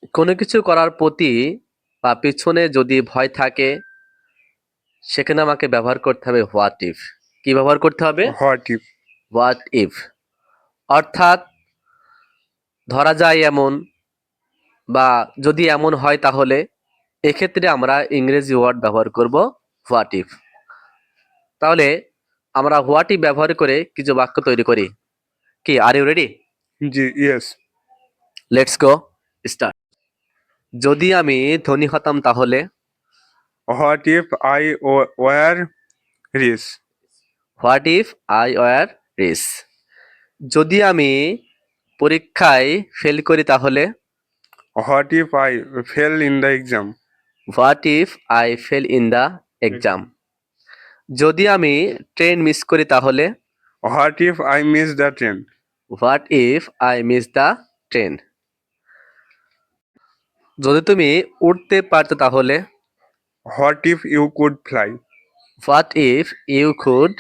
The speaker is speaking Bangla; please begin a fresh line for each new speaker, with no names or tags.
কোনো কিছু করার প্রতি বা পিছনে যদি ভয় থাকে সেখানে আমাকে ব্যবহার করতে হবে হোয়াট ইফ। কি ব্যবহার করতে হবে?
What if?
What if. অর্থাৎ ধরা যায় এমন বা যদি এমন হয় তাহলে এক্ষেত্রে আমরা ইংরেজি ওয়ার্ড ব্যবহার করব হোয়াট ইফ। তাহলে আমরা হোয়াট ইফ ব্যবহার করে কিছু বাক্য তৈরি করি। কি, are you ready?
Yes.
Let's go, start. যদি আমি ধনী হতাম তাহলে।
What if I were rich?
What if I were rich. যদি আমি পরীক্ষায় ফেল করি তাহলে।
What if I fail in the exam?
What if I fail in the exam. যদি আমি ট্রেন মিস করি তাহলে।
What if I miss the train?
What if I miss the train. যদি তুমি উড়তে পারতে তাহলে।
What if you could fly?
What if you could